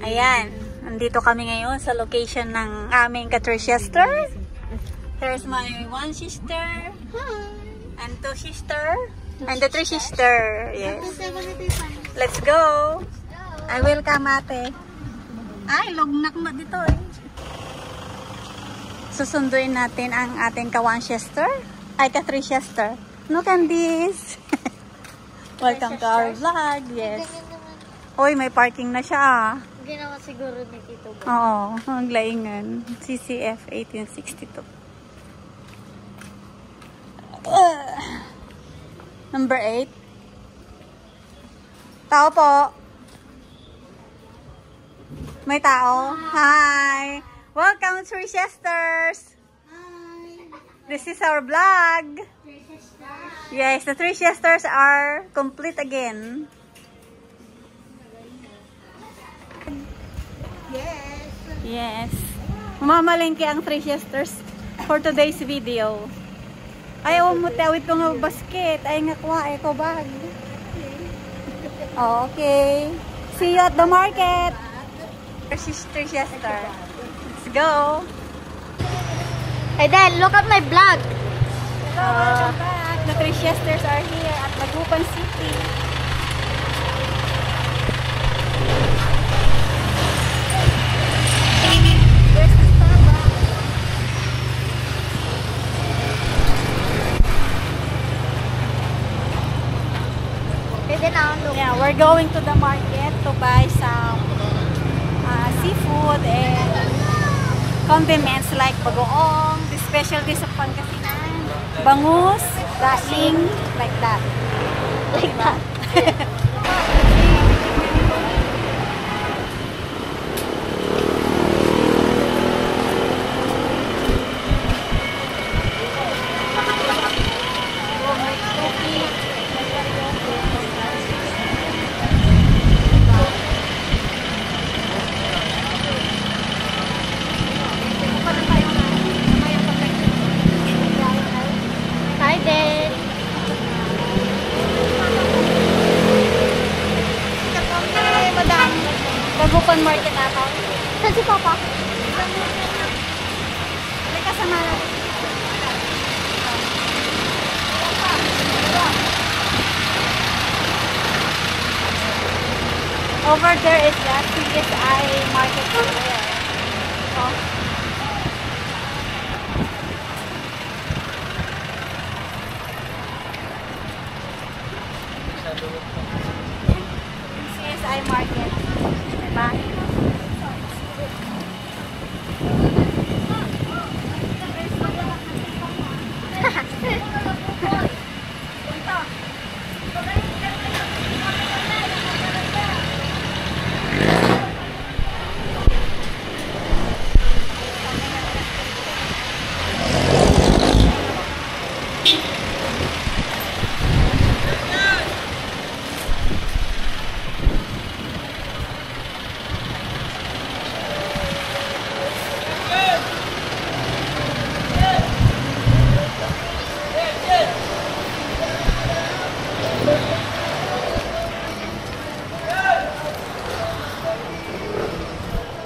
Ayan, nandito kami ngayon sa location ng aming ka-3 sister. Here's my 1 sister, and 2 sister, and the 3 sister. Yes. Let's go. I welcome ate. Ay, lognak na dito eh. Susunduin natin ang ating ka-1 sister, ay ka-3 sister. Look at this. Welcome to our vlog. Yes. Hoy, may parking na siya. Ginawa siguro ni Tito Boy. Oo, ang laingan. CCF 1862. Number 8. Tao po. May tao. Hi. Welcome to 3 sisters. Hi. This is our vlog. 3 sisters. Yes, the 3 sisters are complete again. Yes. Yes. Mamalengke ang 3 sisters for today's video. Ay, mo tawid ko nga basket. Ay, nga kuha. Ay, ko bag. Okay. See you at the market. Sister. Let's go. Hey, Dad, look at my vlog. Welcome back. The 3 sisters are here at Dagupan City. There's the Starbucks. Yeah, we're going to the market to buy some seafood and condiments like bagoong, the specialty sa Pangasinan, bangus, daing, like that. Like that. Hi, Dad. Madam, Dagupan Market ako. Saan si Papa? May kasama na. Over there is that CSI Market over there. Oh. CSI Market. Diba?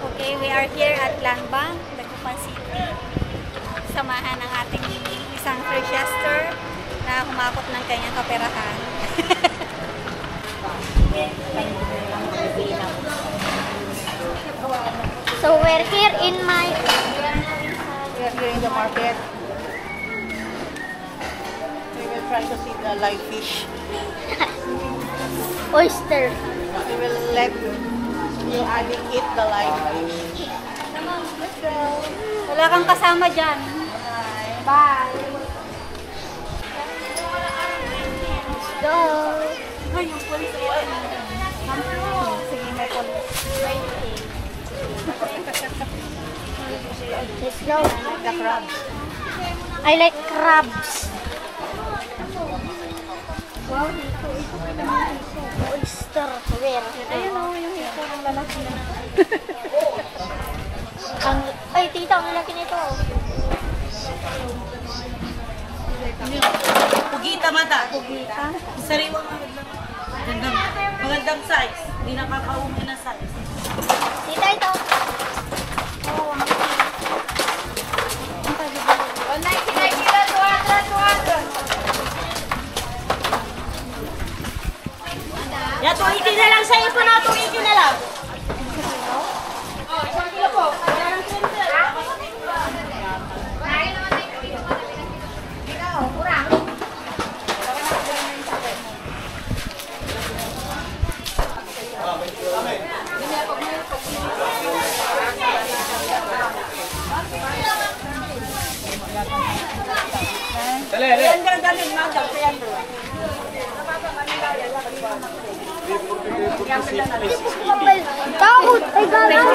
Okay, we are here at Lanbang, Dagupan City. Samahan ng ating isang 3 sister na humakot ng kanyang kaperahan. So we're here in my... We are here in the market. We will try to see the live fish. oyster. We will let you adding eat the live fish. Let's go. Wala kang kasama dyan. Bye. Let's go. Ay, yung police ay sige, may police. Let's go. The crabs. I like crabs. Wow, oyster. Where? Ayun o, yung hito ng lalaki na. Ay, tita, ang laki nito. Pugita mata. Pugita. Sariwang magandang size. Hindi nakakauwi na size. Takot! Ay, gano'n!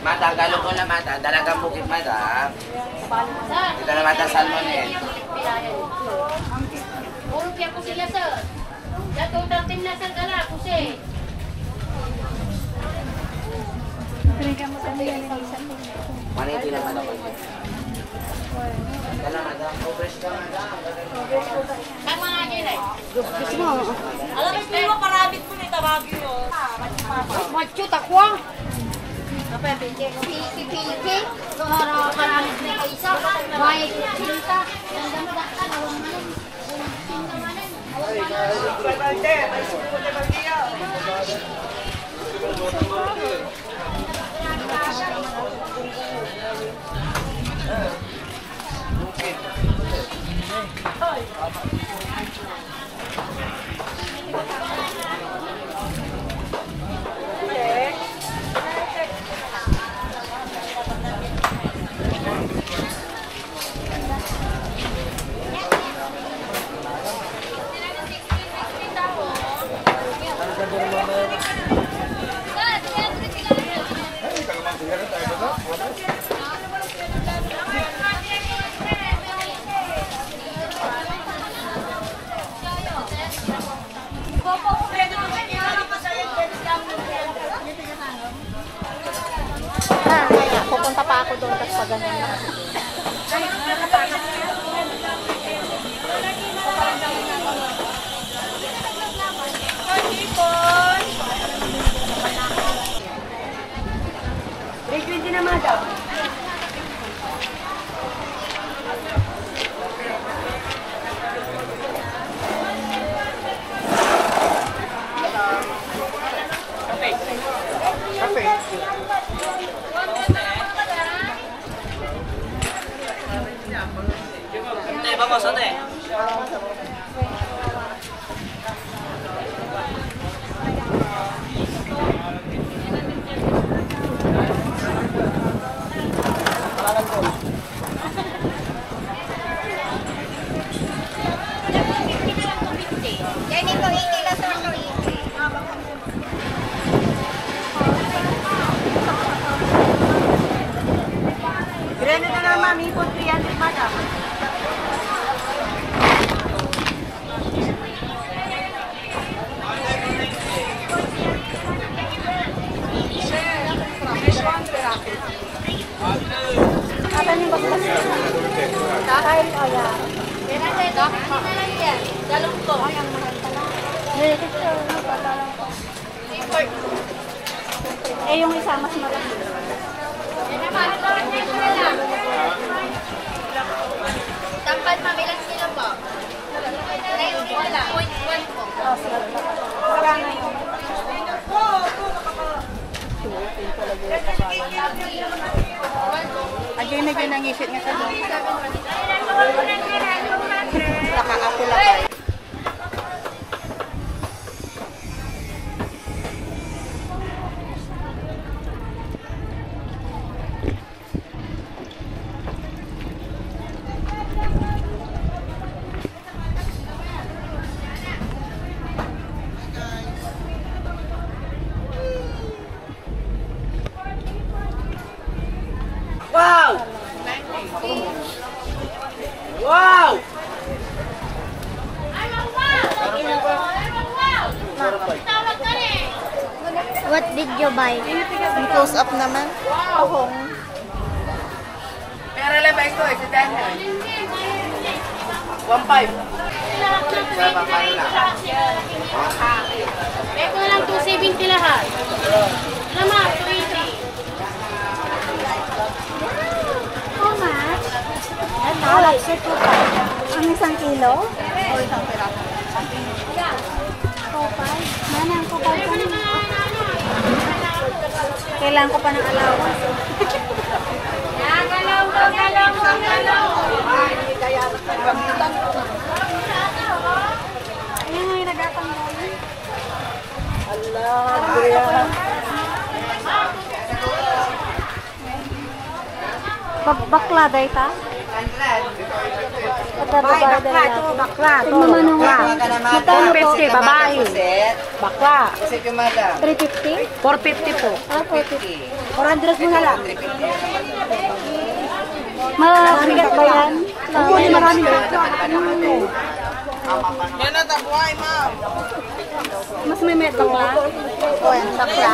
Mata, galong ko na mata. Dalagang bukit mata. Ito na mata salmon eh. Urut ya kusi lah sir. Jatuh dalam tim nasar galah kusi. Mana itu yang mata? Dalam mata, fresh ka mata. Kan mana aja nih? Alam mo, pero karabit ko ni Tabagyo yun. Macho, takwang! Pili-pili, karami na kaisa, may pinta, ang ganda ka, nawang manin, pinta manin, nawang manin. Pupunta pa ako doon kasi pa ganyan na. Vamos, ¿dónde? Yan ito, hindi lang sa ito. Greno na naman, may ipon 300 madam. Atan yung bakbas. Kahit kaya. Dalong ko. Ay, ang mahal pala. Nilitip ko pala. Eh, yung isa mas marami. Tampan mabilang sila po. Ngayon wala. 0.1 po. Saka na yung Agay na dyan ang isip nga sa doon. Nakaapula kayo. Wow! Wow! What did you buy? Ang close up naman. Ahong. Pera lang ba ito? Ito 10. 1.5. Ito lang 270 lahat. Naman, 280. How much? Ito, lapsir po pa. Ang isang kilo? O isang piraso. Kailangan ko pa ng allowance. Ayan nga yung nagatanggal. Bakla day ta? Bakla to, bakla to. Magkano po? 450, babae. Bakla. Kasi yung madam. 350? 450 po. Ah, 450. 400 mo na lang. Mabigat ba yan? Oo, maraming bakla. Yan na tabuhay, ma'am. Mas may metong ba? Oo, yan, bakla.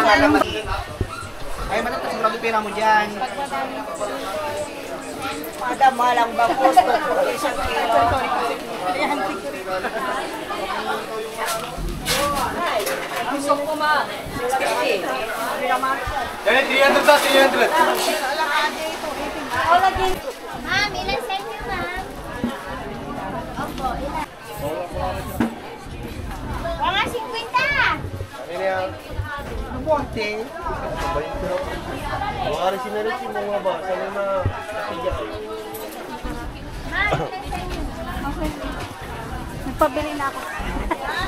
Ay, madam, kasi marami pera mo dyan. Madam, malang bangkos. Isang kilo. Yan, 300 sa 300. Ma'am, ilan set niyo, ma'am? Opo, ilan? Mga 50! Ini yang buante. Wala rin sinarit yung mga ba? Sana na kapigyan. Ma'am, ilan set niyo? Nagpabili na ako.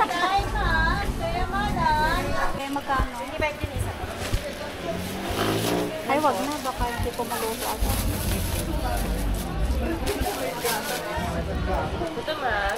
Dahil, ma'am. Kaya malan. Kaya magkano? Ay, wag na. Baka hindi ko maluto agad. Ito, ma'am.